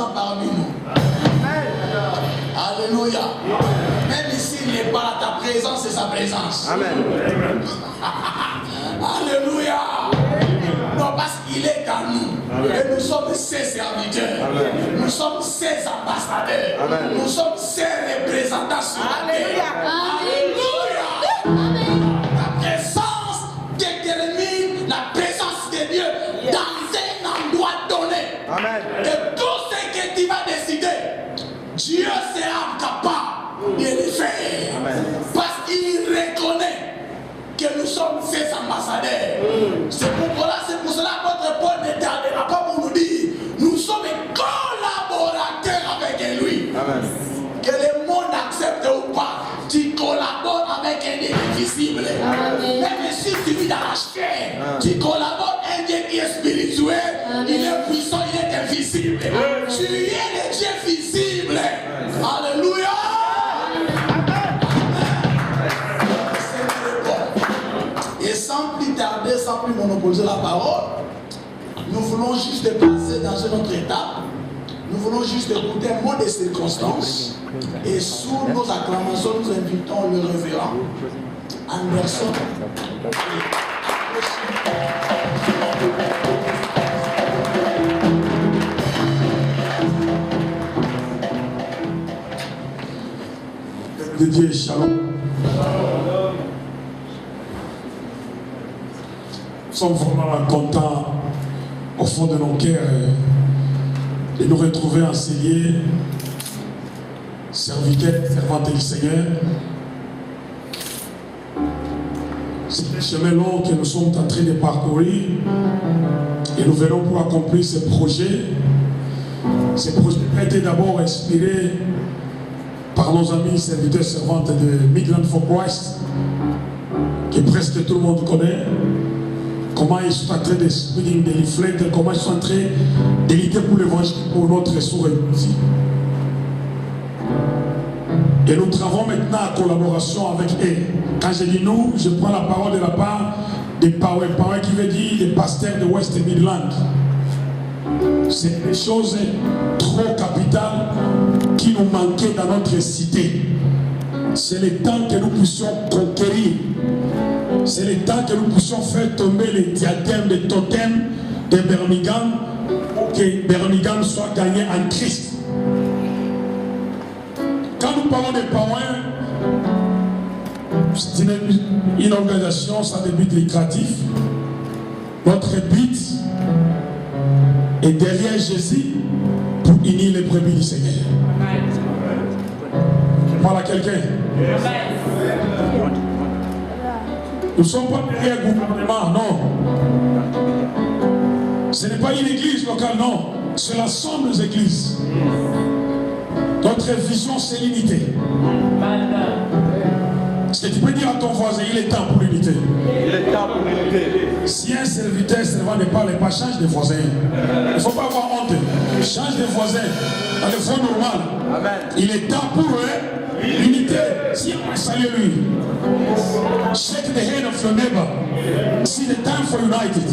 présent parmi nous. Alléluia. Même ici, il n'est pas là, ta présence et sa présence. Amen. Alléluia. Non, parce qu'il est en nous. Amen. Et nous sommes ses serviteurs. Amen. Nous sommes ses ambassadeurs. Amen. Nous sommes ses représentants sur la terre. Alléluia. La présence détermine la présence de Dieu dans un endroit donné. Amen. Et tout ce que tu vas décider, Dieu sera capable de le faire. Amen. Parce qu'il reconnaît que nous sommes ses ambassadeurs. C'est pour cela que notre Paul ne tardera pas pour nous dire, nous sommes collaborateurs avec lui. Amen. Que le monde accepte ou pas, tu collabores avec un Dieu invisible. Même si tu vis dans la chair, tu collabores avec un Dieu qui est spirituel, il est puissant, il est invisible. Tu es le Dieu visible. Alléluia. Et sans plus tarder, sans plus monopoliser la parole, nous voulons juste passer dans une autre étape. Nous voulons juste écouter un mot de circonstance. Et sous nos acclamations, nous invitons le révérend Anderson. De Dieu, shalom. Nous sommes vraiment contents au fond de nos cœurs de nous retrouver en ces lieux, serviteurs, servantes du Seigneur. C'est un chemin long que nous sommes en train de parcourir et nous venons pour accomplir ce projet. Ce projet a été d'abord inspiré par nos amis serviteurs servantes de Midland for Christ, que presque tout le monde connaît. Comment ils sont en train de spreading des leaflets, comment ils sont en train de lutter pour l'évangile, pour notre souverainité. Et nous travaillons maintenant en collaboration avec eux. Quand je dis nous, je prends la parole de la part des Power qui veut dire des pasteurs de West Midland. C'est des choses trop capitales qui nous manquaient dans notre cité. C'est le temps que nous puissions conquérir. C'est le temps que nous puissions faire tomber les diadèmes, les totems de Birmingham pour que Birmingham soit gagné en Christ. Quand nous parlons des Power, c'est une organisation sans but lucratif. Notre but est derrière Jésus pour unir les brebis du Seigneur. Je parle à quelqu'un. Nous ne sommes pas derrière le gouvernement, non. Ce n'est pas une église locale, non. C'est l'ensemble des églises. Notre vision, c'est l'unité. Ce que tu peux dire à ton voisin, il est temps pour l'unité. Il est temps pour l'unité. Si un serviteur servant ne parle pas, change de voisin. Il ne faut pas avoir honte. Change de voisin. Dans le fond normal. Amen. Il est temps pour l'unité. Si on salue lui. Shake the hand of your neighbor. See the time for united.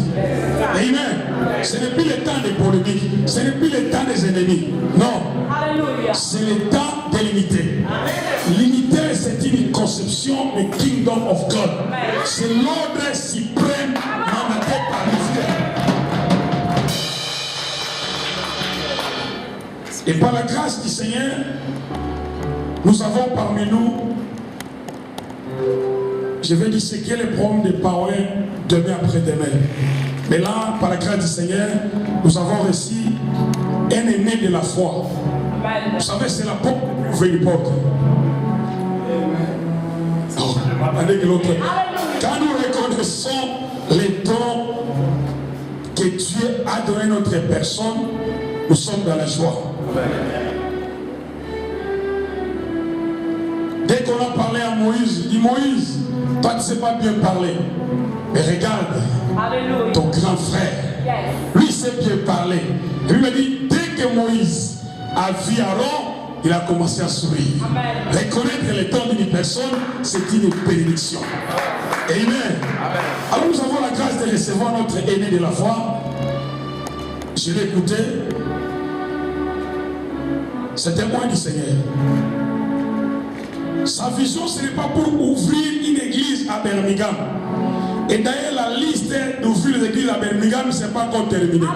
Amen. Ce n'est plus le temps des polémiques. Ce n'est plus le temps des ennemis. Non. C'est le temps de l'unité. L'unité, c'est une conception du Kingdom of God. C'est l'ordre suprême mandaté par Dieu. Et par la grâce du Seigneur, nous avons parmi nous, je vais dire ce qu'est le problème des paroles demain après-demain. Mais là, par la grâce du Seigneur, nous avons reçu un aîné de la foi. Vous savez, c'est la porte la plus ouverte porte. Oh, attendez que l'autre. Quand nous reconnaissons les dons que Dieu a donné à notre personne, nous sommes dans la joie. Dès qu'on a parlé à Moïse, il dit Moïse, toi tu ne sais pas bien parler. Mais regarde ton grand frère. Lui il sait bien parler. Et lui m'a dit, dès que Moïse a vu Aaron, il a commencé à sourire. Reconnaître les dons d'une personne, c'est une bénédiction. Amen. Alors nous avons la grâce de recevoir notre aîné de la foi. Je l'ai écouté. C'est témoin du Seigneur. Sa vision, ce n'est pas pour ouvrir une église à Birmingham. Et d'ailleurs, la liste d'ouvrir les églises à Birmingham, ce n'est pas encore terminé. Hein?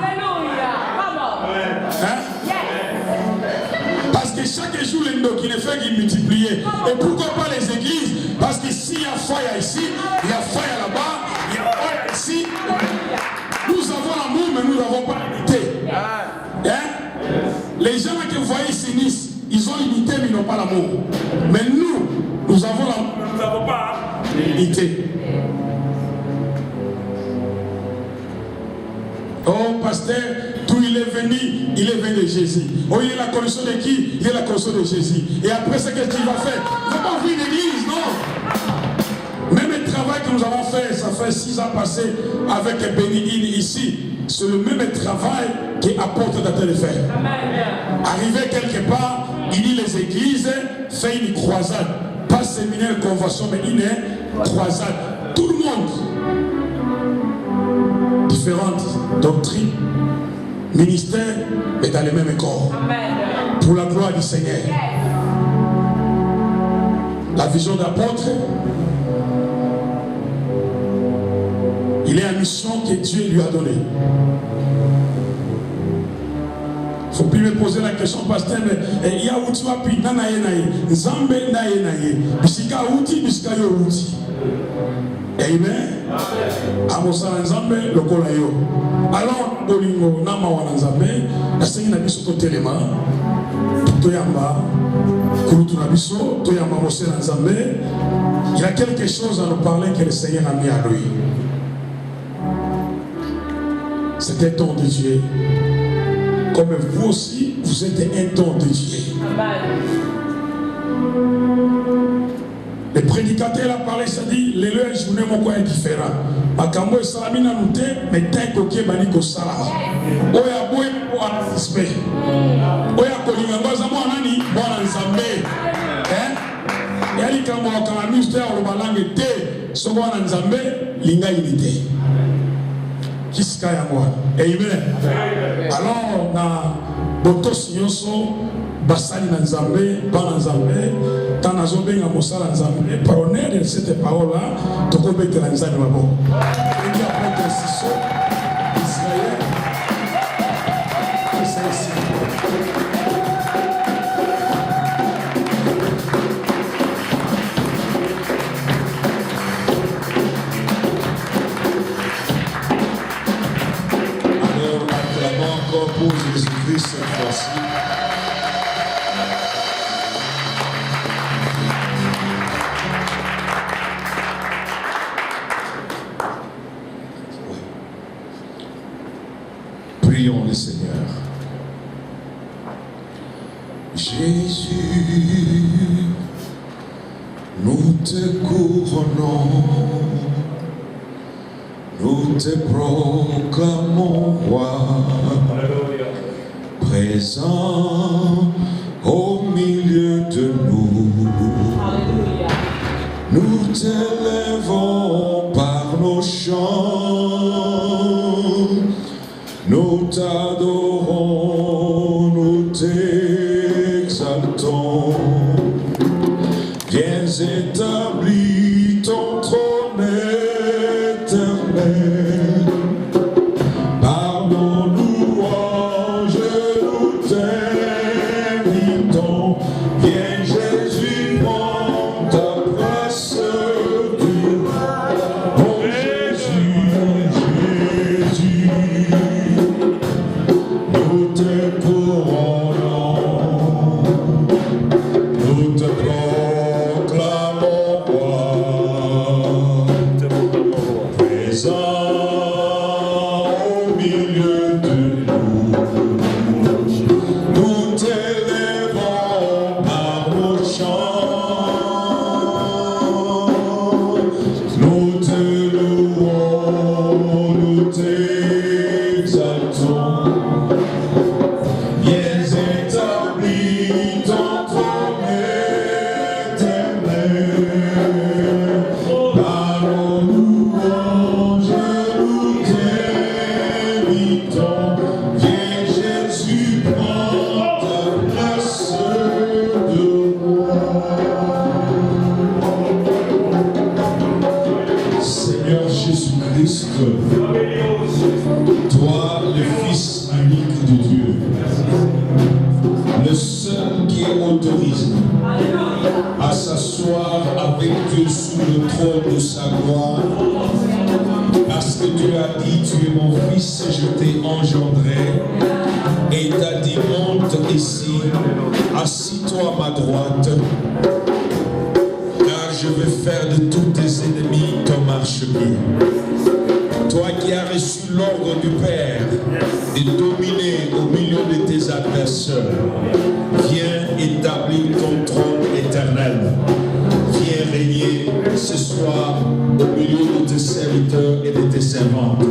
Parce que chaque jour, les qui ne fait qu'il multiplie. Et pourquoi pas les églises? Parce que s'il y a fire ici, il y a fire là-bas, il y a fire ici. Nous avons l'amour, mais nous n'avons pas l'unité. Hein? Les gens que vous voyez ici, Nice, ils ont l'unité, mais ils n'ont pas l'amour. Mais nous avons l'amour, mais nous n'avons pas l'unité. Oh, pasteur, d'où il est venu de Jésus. Oh, il est la connaissance de qui? Il est la connaissance de Jésus. Et après, c'est qu'est-ce qu'il va faire? Il ne va pas ouvrir l'église, non. Même le travail que nous avons fait, ça fait 6 ans passés avec Béni-In ici. C'est le même travail qu'apôtre d'Atel de faire. Arrivé quelque part, il dit les églises, fait une croisade. Pas séminaire, convention, mais une croisade. Tout le monde. Différentes doctrines, ministères, mais dans le même corps. Pour la gloire du Seigneur. La vision d'apôtre, il est une mission que Dieu lui a donnée. Il ne faut plus me poser la question, pasteur, mais il y a outi wapi, nanaye naye, nzambe naye naye, bisika outi, bisika yo outi. Amen. Amosala nzambe lokola yo. Alors bolingo nama wana nzambe, nasengi na biso to telema, toyamba, kurutu na biso, toyamba mosela nzambe. Il y a quelque chose à nous parler que le Seigneur a mis à lui. C'est un don de Dieu. Comme vous aussi, vous êtes un don de Dieu. Le prédicateur a parlé, ça dit, les leurs journées mon quoi est différent. Makambo et salamina nous te, mais t'es coquet baniko salama. Oya boy pour un respect. Oya kolinga zamo anani bon ensemble. Hein? Yali kamo kama ministère au balangue te, soko na nzambe linga unité. Kiska ya moi. Amen. Alors na botos nyonso basali na nzambe, bana nzambe, tana zobenga mosala nzambe. Par honneur de cette parole là, tokobetela nzambe mabo. Il y a pas de siso Israël. C'est ici. Pour Jésus-Christ cette fois-ci. Prions le Seigneur. Jésus, nous te couronnons, nous te proclamons roi. Présent au milieu de nous. Alléluia. Nous t'élèvons par nos chants, nous t'adorons, nous t'exaltons. Viens établir ton trône éternel. Par nos louanges, nous t'invitons. Viens Jésus, prends ta place du roi. Bon Jésus, Jésus, nous te couronnons. Fils, je t'ai engendré. Et il t'a dit, monte ici, assis-toi à ma droite, car je vais faire de tous tes ennemis ton marchepied. Toi qui as reçu l'ordre du Père de dominer au milieu de tes adversaires, viens établir ton trône éternel. Viens régner ce soir au milieu de tes serviteurs et de tes servantes.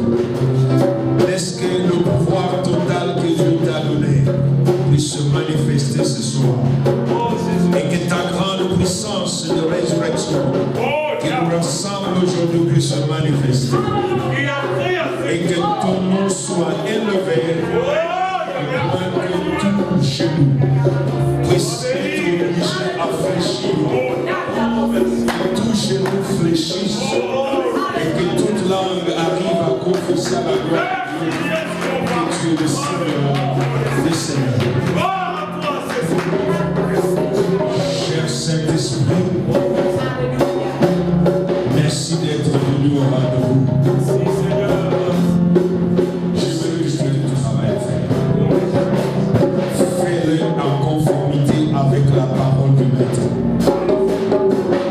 Laisse que le pouvoir total que Dieu t'a donné puisse se manifester ce soir. Et que ta grande puissance de résurrection qui nous rassemble aujourd'hui puisse se manifester. Et que ton nom soit élevé, afin que tout chez nous puisse être obligé à fléchir. Que tout chez nous fléchisse. Et que toute langue arrive à confesser à la gloire de Dieu que tu es le Seigneur des Seigneurs. Cher Saint-Esprit, merci d'être venu au rendez-vous. Je veux que tu aies du travail à faire. Fais-le en conformité avec la parole du Maître.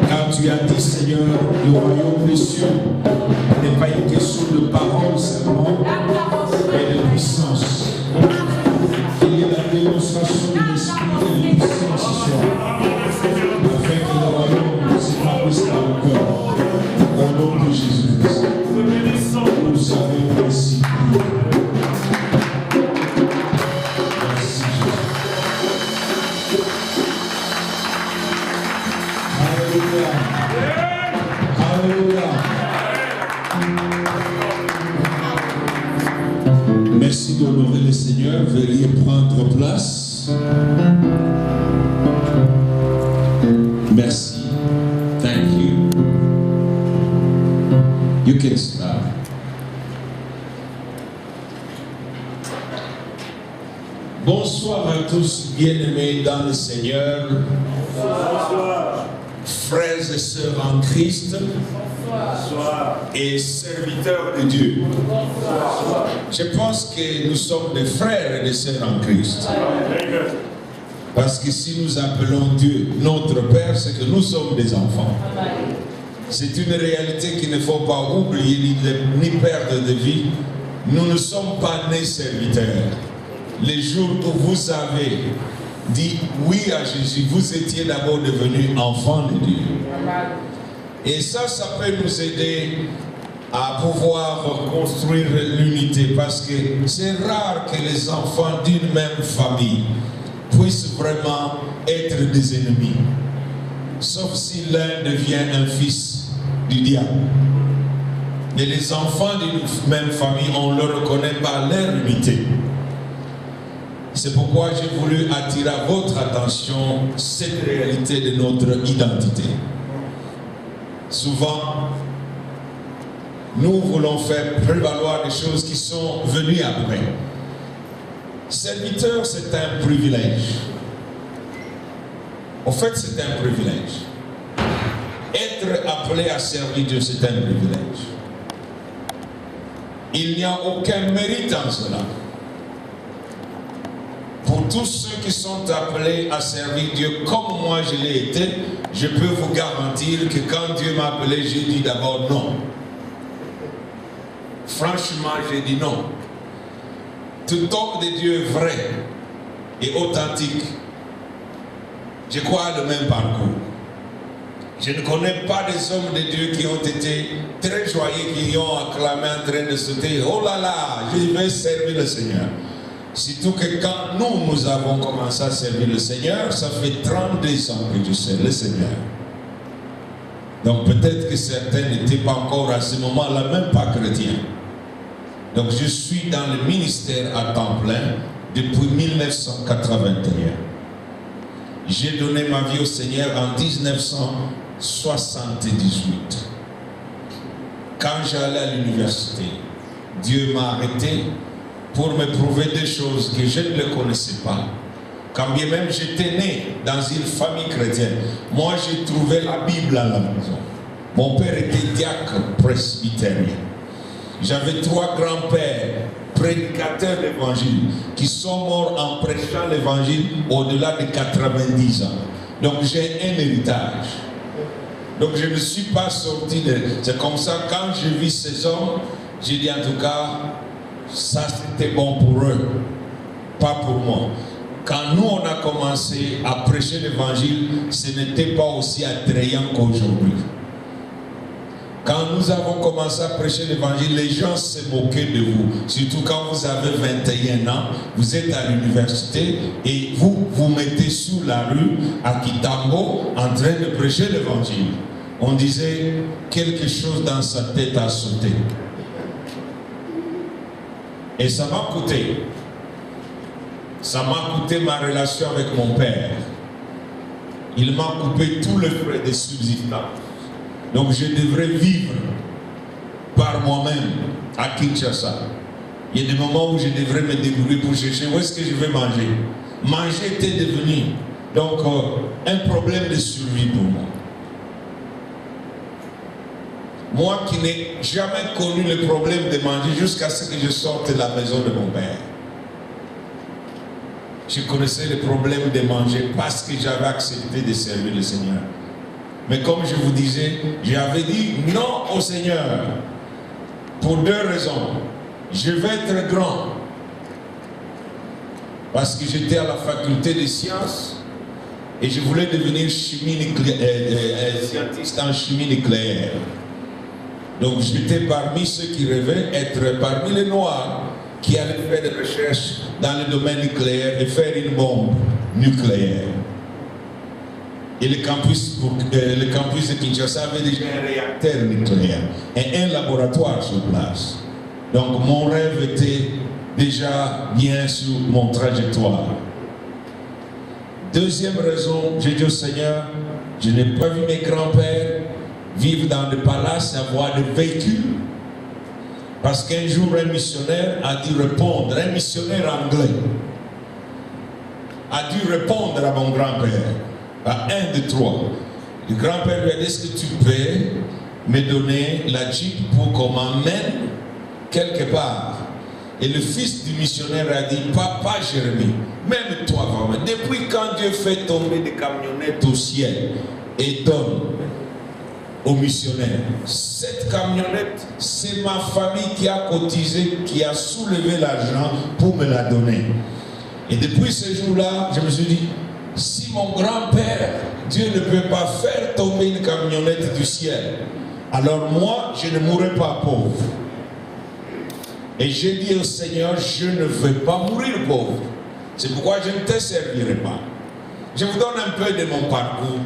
Car tu as dit, Seigneur, le royaume des cieux n'est pas une question de parole seulement, mais de puissance. Il y a la démonstration de l'esprit et de puissance ce soir, afin que le royaume s'établisse dans le cœur. Au nom de Jésus-Christ, nous avons merci. Merci Jésus. Alléluia. Alléluia. Merci d'honorer le Seigneur. Veuillez prendre place. Merci. Thank you. You can start. Bonsoir à tous, bien-aimés dans le Seigneur. Bonsoir. Frères et sœurs en Christ. Bonsoir. Et serviteurs de Dieu. Bonsoir. Je pense que nous sommes des frères et des sœurs en Christ. Parce que si nous appelons Dieu notre Père, c'est que nous sommes des enfants. C'est une réalité qu'il ne faut pas oublier ni perdre de vue. Nous ne sommes pas nés serviteurs. Les jours où vous avez dit oui à Jésus, vous étiez d'abord devenus enfants de Dieu. Et ça peut nous aider à pouvoir construire l'unité, parce que c'est rare que les enfants d'une même famille puissent vraiment être des ennemis, sauf si l'un devient un fils du diable. Et les enfants d'une même famille, on le reconnaît par leur unité. C'est pourquoi j'ai voulu attirer à votre attention cette réalité de notre identité. Souvent, nous voulons faire prévaloir des choses qui sont venues après. Serviteur, c'est un privilège. En fait, c'est un privilège. Être appelé à servir Dieu, c'est un privilège. Il n'y a aucun mérite en cela. Pour tous ceux qui sont appelés à servir Dieu, comme moi je l'ai été, je peux vous garantir que quand Dieu m'a appelé, j'ai dit d'abord non. Franchement, j'ai dit non. Tout homme de Dieu vrai et authentique, je crois à le même parcours. Je ne connais pas des hommes de Dieu qui ont été très joyeux, qui ont acclamé en train de sauter. Oh là là, je vais servir le Seigneur. Surtout que quand nous avons commencé à servir le Seigneur, ça fait 32 ans que je sers le Seigneur. Donc peut-être que certains n'étaient pas encore à ce moment-là, même pas chrétiens. Donc je suis dans le ministère à temps plein depuis 1981. J'ai donné ma vie au Seigneur en 1978. Quand j'allais à l'université, Dieu m'a arrêté pour me prouver des choses que je ne le connaissais pas. Quand bien même j'étais né dans une famille chrétienne, moi j'ai trouvé la Bible à la maison. Mon père était diacre presbytérien. J'avais 3 grands-pères, prédicateurs d'évangile, qui sont morts en prêchant l'évangile au-delà de 90 ans. Donc j'ai un héritage. Donc je ne suis pas sorti de... C'est comme ça, quand je vis ces hommes, j'ai dit en tout cas, ça c'était bon pour eux, pas pour moi. Quand nous on a commencé à prêcher l'évangile, ce n'était pas aussi attrayant qu'aujourd'hui. Quand nous avons commencé à prêcher l'évangile, les gens se moquaient de vous. Surtout quand vous avez 21 ans, vous êtes à l'université et vous vous mettez sur la rue à Kitambo en train de prêcher l'évangile. On disait quelque chose dans sa tête a sauté. Et ça m'a coûté. Ça m'a coûté ma relation avec mon père. Il m'a coupé tous les frais de subsistance. Donc je devrais vivre par moi-même à Kinshasa. Il y a des moments où je devrais me débrouiller pour chercher où est-ce que je vais manger. Manger était devenu donc un problème de survie pour moi. Moi qui n'ai jamais connu le problème de manger jusqu'à ce que je sorte de la maison de mon père. Je connaissais le problème de manger parce que j'avais accepté de servir le Seigneur. Mais comme je vous disais, j'avais dit non au Seigneur pour 2 raisons. Je vais être grand parce que j'étais à la faculté des sciences et je voulais devenir scientiste en chimie nucléaire. Donc j'étais parmi ceux qui rêvaient être parmi les Noirs qui allaient faire des recherches dans le domaine nucléaire et faire une bombe nucléaire. Et le campus de Kinshasa avait déjà un réacteur nucléaire et un laboratoire sur place. Donc mon rêve était déjà bien sur mon trajectoire. Deuxième raison, j'ai dit au Seigneur, je n'ai pas vu mes grands-pères vivre dans le palace, avoir des véhicules. Parce qu'un jour un missionnaire a dû répondre, un missionnaire anglais a dû répondre à mon grand-père. À 1 de 3. Le grand-père lui a dit, est-ce que tu peux me donner la jeep pour qu'on m'emmène quelque part? Et le fils du missionnaire a dit, papa Jérémie, même toi vraiment, depuis quand Dieu fait tomber des camionnettes au ciel et donne aux missionnaires, cette camionnette, c'est ma famille qui a cotisé, qui a soulevé l'argent pour me la donner. Et depuis ce jour-là, je me suis dit, si mon grand-père, Dieu ne peut pas faire tomber une camionnette du ciel, alors moi, je ne mourrai pas pauvre. Et j'ai dit au Seigneur, je ne veux pas mourir pauvre. C'est pourquoi je ne te servirai pas. Je vous donne un peu de mon parcours,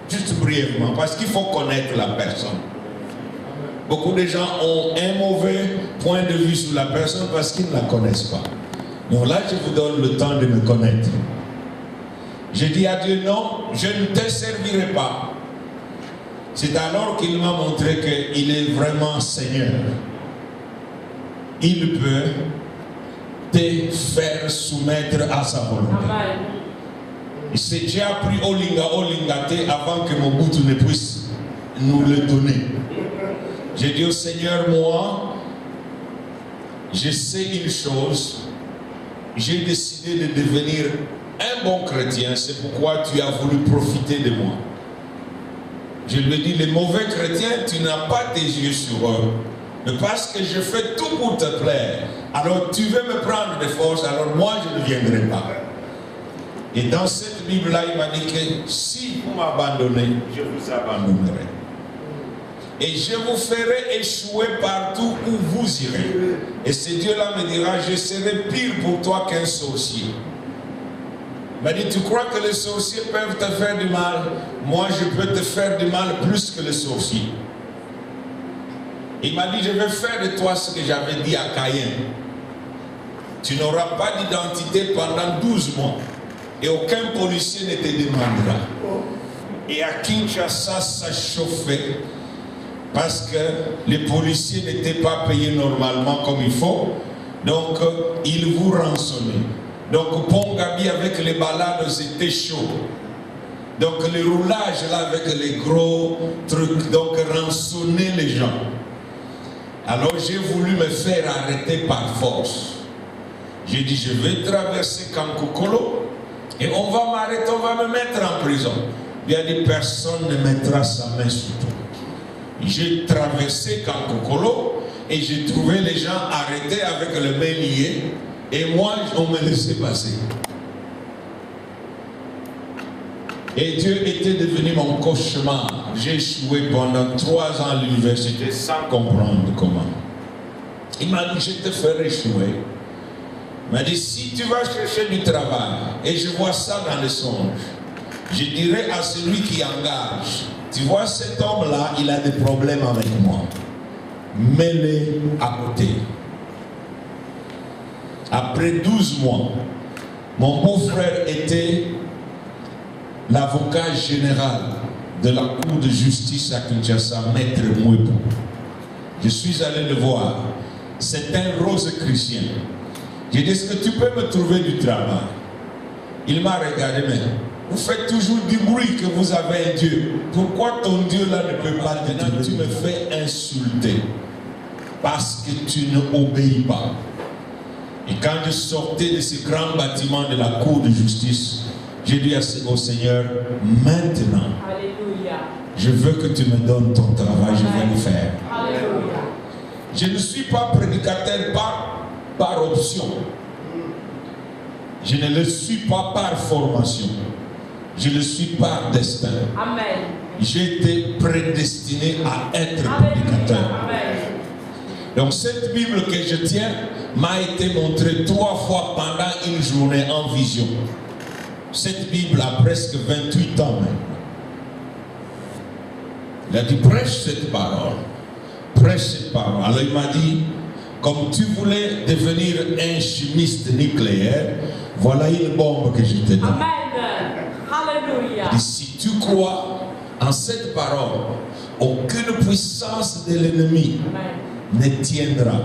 juste brièvement, parce qu'il faut connaître la personne. Beaucoup de gens ont un mauvais point de vue sur la personne parce qu'ils ne la connaissent pas. Donc là, je vous donne le temps de me connaître. J'ai dit à Dieu, non, je ne te servirai pas. C'est alors qu'il m'a montré qu'il est vraiment Seigneur. Il peut te faire soumettre à sa volonté. J'ai appris Olingate avant que Mobutu ne puisse nous le donner. J'ai dit au Seigneur, moi, je sais une chose, j'ai décidé de devenir un bon chrétien, c'est pourquoi tu as voulu profiter de moi. Je lui ai dit, les mauvais chrétiens, tu n'as pas tes yeux sur eux. Mais parce que je fais tout pour te plaire, alors tu veux me prendre de force, alors moi je ne viendrai pas. Et dans cette Bible-là, il m'a dit que si vous m'abandonnez, je vous abandonnerai. Et je vous ferai échouer partout où vous irez. Et ce Dieu-là me dira, je serai pire pour toi qu'un sorcier. Il m'a dit, tu crois que les sorciers peuvent te faire du mal? Moi, je peux te faire du mal plus que les sorciers. Il m'a dit, je vais faire de toi ce que j'avais dit à Caïn. Tu n'auras pas d'identité pendant 12 mois. Et aucun policier ne te demandera. Et à Kinshasa, ça chauffait. Parce que les policiers n'étaient pas payés normalement comme il faut. Donc, ils vous rançonnaient. Donc, Pongabi avec les balades, c'était chaud. Donc, le roulage là avec les gros trucs, donc rançonner les gens. Alors j'ai voulu me faire arrêter par force. J'ai dit, je vais traverser Kankukolo et on va m'arrêter, on va me mettre en prison. Il a dit, personne ne mettra sa main sur toi. J'ai traversé Kankukolo et j'ai trouvé les gens arrêtés avec le main lié et moi, on me laissait passer. Et Dieu était devenu mon cauchemar. J'ai échoué pendant 3 ans à l'université sans comprendre comment. Il m'a dit, je te ferai échouer. Il m'a dit, si tu vas chercher du travail, et je vois ça dans les songes, je dirai à celui qui engage, tu vois cet homme-là, il a des problèmes avec moi. Mets-le à côté. Après 12 mois, mon beau-frère était l'avocat général de la Cour de justice à Kinshasa, Maître Mouebou. Je suis allé le voir. C'est un rose chrétien. J'ai dit, est-ce que tu peux me trouver du travail? Il m'a regardé, mais vous faites toujours du bruit que vous avez un Dieu. Pourquoi ton Dieu là ne peut pas te dire? Tu me fais insulter parce que tu ne obéis pas. Et quand je sortais de ce grand bâtiment de la Cour de justice, j'ai dit au Seigneur, maintenant, Alléluia, je veux que tu me donnes ton travail, je vais le faire. Alléluia. Je ne suis pas prédicateur par option. Je ne le suis pas par formation. Je le suis par destin. Amen. J'ai été prédestiné à être prédicateur. Amen. Donc cette Bible que je tiens m'a été montrée 3 fois pendant une journée en vision. Cette Bible a presque 28 ans maintenant. Il a dit, prêche cette parole. Prêche cette parole. Alors il m'a dit, comme tu voulais devenir un chimiste nucléaire, voilà une bombe que je te donne. Amen. Alléluia. Et si tu crois en cette parole, aucune puissance de l'ennemi ne tiendra.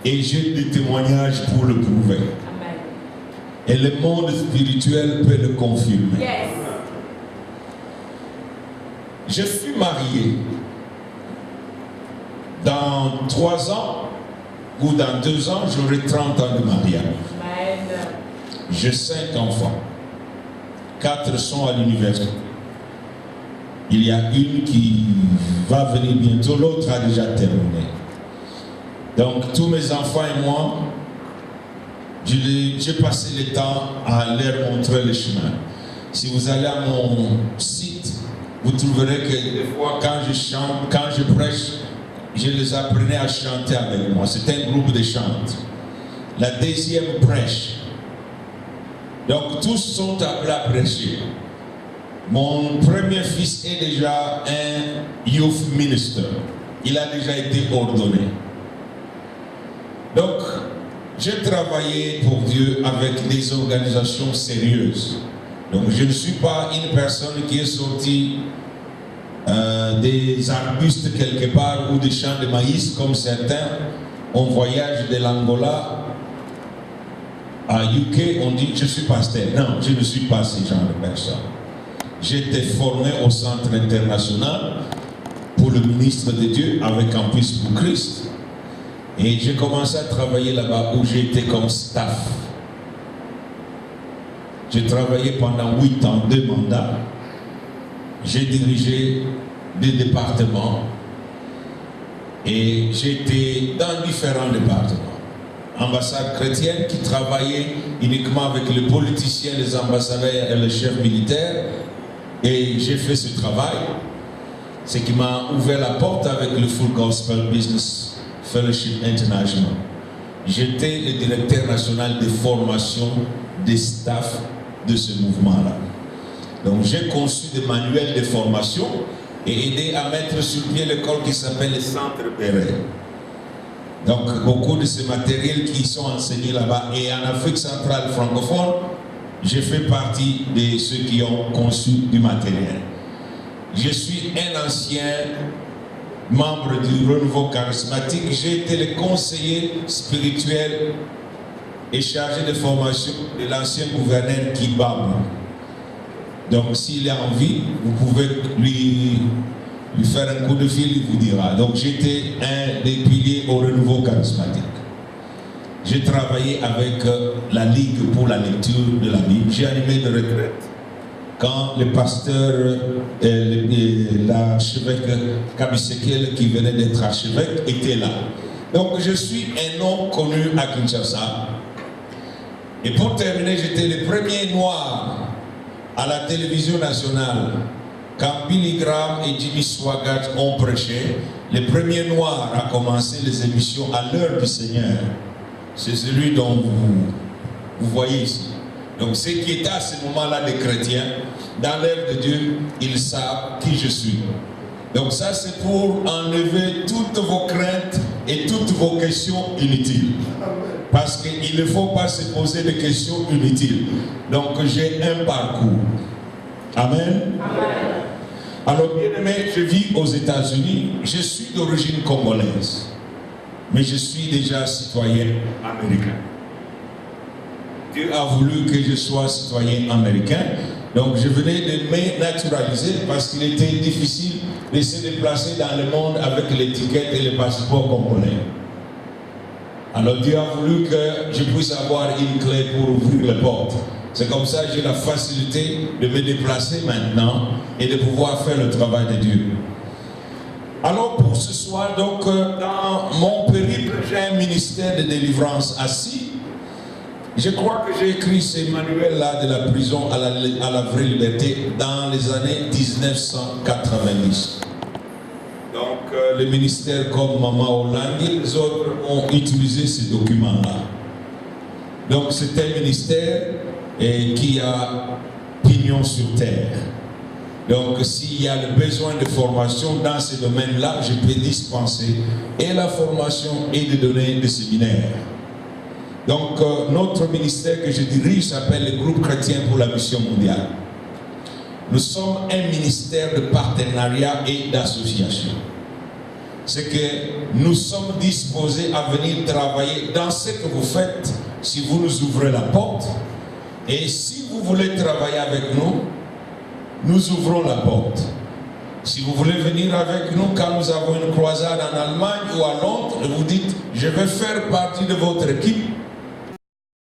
Et j'ai des témoignages pour le prouver. Amen. Et le monde spirituel peut le confirmer. Yes. Je suis marié. Dans 3 ans ou dans 2 ans, j'aurai 30 ans de mariage. Amen. J'ai 5 enfants. 4 sont à l'université. Il y a une qui va venir bientôt, l'autre a déjà terminé. Donc tous mes enfants et moi, j'ai passé le temps à leur montrer le chemin. Si vous allez à mon site, vous trouverez que des fois quand je chante, quand je prêche, je les apprenais à chanter avec moi. C'est un groupe de chante. La deuxième prêche. Donc tous sont appelés à prêcher. Mon premier fils est déjà un youth minister. Il a déjà été ordonné. Donc, j'ai travaillé pour Dieu avec des organisations sérieuses. Donc, je ne suis pas une personne qui est sortie des arbustes quelque part ou des champs de maïs comme certains. On voyage de l'Angola à UK, on dit je suis pasteur. Non, je ne suis pas ce genre de personne. J'ai été formé au Centre international pour le ministre de Dieu avec Campus pour Christ. Et j'ai commencé à travailler là-bas où j'ai été comme staff. J'ai travaillé pendant 8 ans, 2 mandats. J'ai dirigé des départements. Et j'ai été dans différents départements. Ambassade chrétienne qui travaillait uniquement avec les politiciens, les ambassadeurs et les chefs militaires. Et j'ai fait ce travail. Ce qui m'a ouvert la porte avec le Full Gospel Business Fellowship International. J'étais le directeur national de formation des staffs de ce mouvement-là. Donc j'ai conçu des manuels de formation et aidé à mettre sur pied l'école qui s'appelle le Centre Béret. Donc beaucoup de ces matériels qui sont enseignés là-bas et en Afrique centrale francophone, j'ai fait partie de ceux qui ont conçu du matériel. Je suis un ancien membre du renouveau charismatique. J'ai été le conseiller spirituel et chargé de formation de l'ancien gouverneur Kibam. Donc s'il a envie, vous pouvez lui faire un coup de fil, il vous dira. Donc j'étais un des piliers au renouveau charismatique. J'ai travaillé avec la Ligue pour la lecture de la Bible. J'ai animé de retraite quand le pasteur, l'archevêque Kabisekel, qui venait d'être archevêque, était là. Donc je suis un nom connu à Kinshasa. Et pour terminer, j'étais le premier noir à la télévision nationale. Quand Billy Graham et Jimmy Swaggart ont prêché, le premier noir a commencé les émissions à l'heure du Seigneur. C'est celui dont vous voyez ici. Donc ceux qui étaient à ce moment-là des chrétiens, dans l'œuvre de Dieu, ils savent qui je suis. Donc ça c'est pour enlever toutes vos craintes et toutes vos questions inutiles. Parce qu'il ne faut pas se poser de questions inutiles. Donc j'ai un parcours. Amen. Alors bien aimé, je vis aux États-Unis. Je suis d'origine congolaise. Mais je suis déjà citoyen américain. Dieu a voulu que je sois citoyen américain. Donc je venais de me naturaliser parce qu'il était difficile de se déplacer dans le monde avec l'étiquette et le passeport congolais. Alors Dieu a voulu que je puisse avoir une clé pour ouvrir les portes. C'est comme ça que j'ai la facilité de me déplacer maintenant et de pouvoir faire le travail de Dieu. Alors pour ce soir, donc dans mon périple, j'ai un ministère de délivrance assis. Je crois que j'ai écrit ces manuels-là de la prison à la vraie liberté dans les années 1990. Donc le ministère comme Maman Hollande et les autres ont utilisé ces documents-là. Donc c'est un ministère qui a pignon sur terre. Donc s'il y a le besoin de formation dans ce domaine-là, je peux dispenser et la formation et de donner des séminaires. Donc notre ministère que je dirige s'appelle le Groupe Chrétien pour la Mission Mondiale. Nous sommes un ministère de partenariat et d'association. C'est que nous sommes disposés à venir travailler dans ce que vous faites si vous nous ouvrez la porte. Et si vous voulez travailler avec nous, nous ouvrons la porte. Si vous voulez venir avec nous quand nous avons une croisade en Allemagne ou à Londres, vous dites, je vais faire partie de votre équipe,